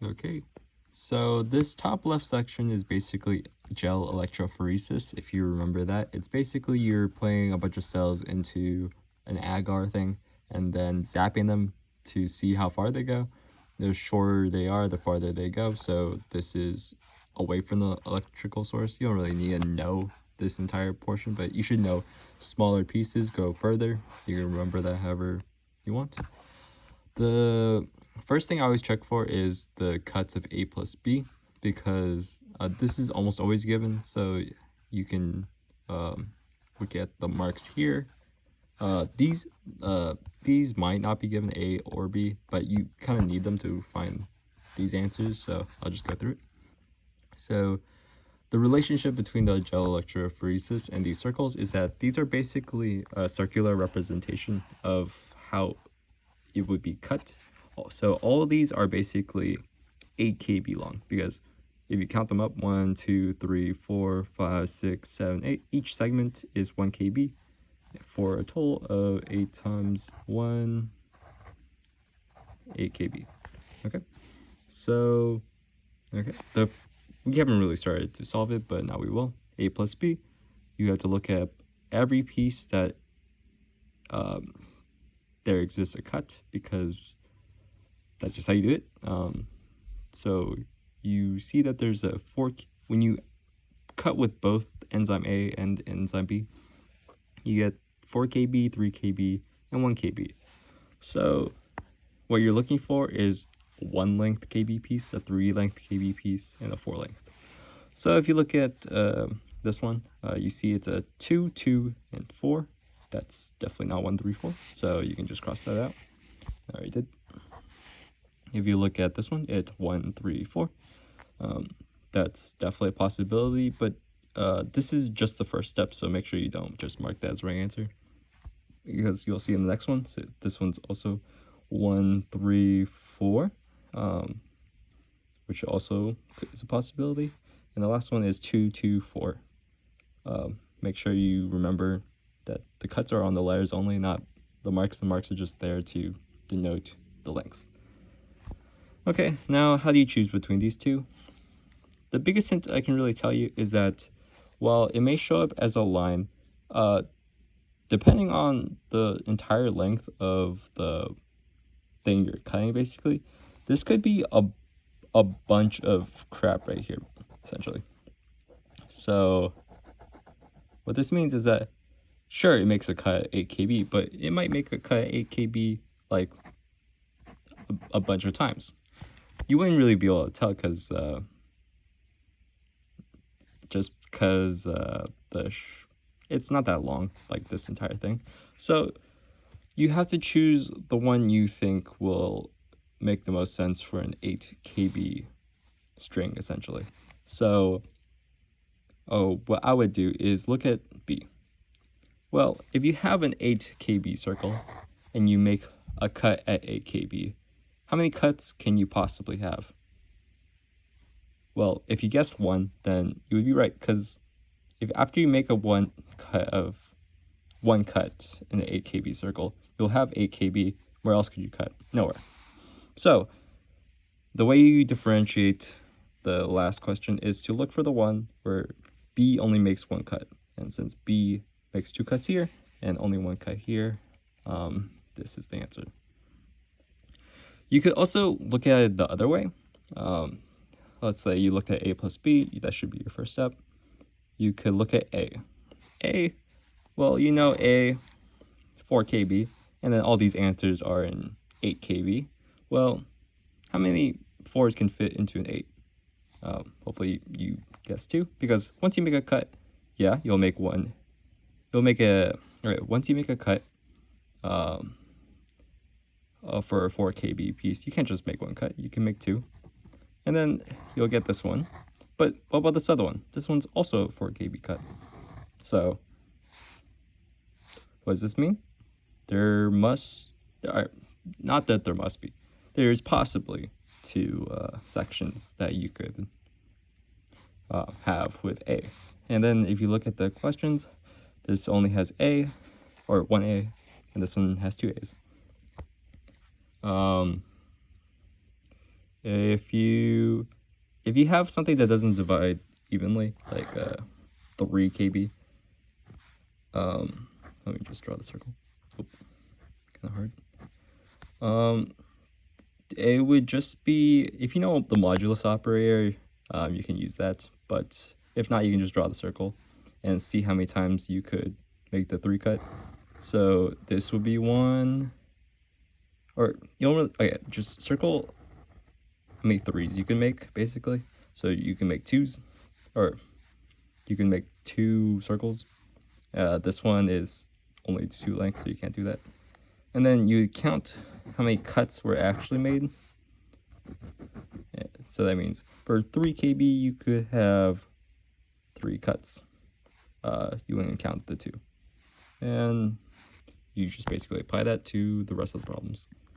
Okay, so this top left section is basically gel electrophoresis, if you remember that. It's basically you're putting a bunch of cells into an agar thing and then zapping them to see how far they go. The shorter they are, the farther they go. So this is away from the electrical source. You don't really need to know this entire portion, but you should know smaller pieces go further. You can remember that however you want. The first thing I always check for is the cuts of A plus B, because this is almost always given, so you can look at the marks here. These might not be given A or B, but you kind of need them to find these answers, so I'll just go through it. So the relationship between the gel electrophoresis and these circles is that these are basically a circular representation of how it would be cut. So all of these are basically 8 kb long, because if you count them up, 1, 2, 3, 4, 5, 6, 7, 8, each segment is 1 kb for a total of 8 times 1, 8 kb. Okay, so okay, we haven't really started to solve it, but now we will. A plus B, you have to look at every piece that there exists a cut, because that's just how you do it. So you see that there's a fork when you cut with both enzyme A and enzyme B. You get 4 kb, 3 kb, and 1 kb. So what you're looking for is 1 length kb piece, a 3 length kb piece, and a 4 length. So if you look at this one, you see it's a 2, 2, and 4. That's definitely not 1, 3, 4. So you can just cross that out. I already did. If you look at this one, it's 1, 3, 4. That's definitely a possibility, but this is just the first step, so make sure you don't just mark that as the right answer, because you'll see in the next one. So this one's also 1, 3, 4, which also is a possibility. And the last one is 2, 2, 4. Make sure you remember that the cuts are on the letters only, not the marks. The marks are just there to denote the length. Okay, now how do you choose between these two? The biggest hint I can really tell you is that while it may show up as a line, depending on the entire length of the thing you're cutting, basically, this could be a bunch of crap right here, essentially. So what this means is that, sure, it makes a cut at 8 kb, but it might make a cut at 8 kb like a bunch of times. You wouldn't really be able to tell, because it's not that long, like this entire thing. So you have to choose the one you think will make the most sense for an 8 kb string, essentially. So what I would do is look at B. Well, if you have an 8 kb circle and you make a cut at 8 kb, how many cuts can you possibly have? Well, if you guessed 1, then you would be right, because if after you make one cut in an 8 kb circle, you'll have 8 kb. Where else could you cut? Nowhere. So the way you differentiate the last question is to look for the one where B only makes 1 cut. And since B makes 2 cuts here and only 1 cut here, this is the answer. You could also look at it the other way. Let's say you looked at A plus B, that should be your first step. You could look at A, well, you know A, 4 kb, and then all these answers are in 8 kb. Well, how many 4s can fit into an 8? Hopefully you guessed 2, because once you make a cut, yeah, you'll make one. Once you make a cut for a 4 kb piece, you can't just make 1 cut, you can make 2. And then you'll get this one. But what about this other one? This one's also a 4 kb cut. So what does this mean? Not that there must be. There's possibly 2 sections that you could have with A. And then if you look at the questions, this only has A, or 1A, and this one has 2 A's. If you have something that doesn't divide evenly, like 3 kb, let me just draw the circle. Kind of hard. It would just be, if you know the modulus operator, you can use that, but if not, you can just draw the circle and see how many times you could make the 3 cut. So this would be 1, or you don't really, okay, just circle how many 3s you can make, basically. So you can make 2s, or you can make 2 circles. This one is only 2 lengths, so you can't do that. And then you count how many cuts were actually made. Yeah, so that means for 3 kb, you could have 3 cuts. You wouldn't count the 2. And you just basically apply that to the rest of the problems.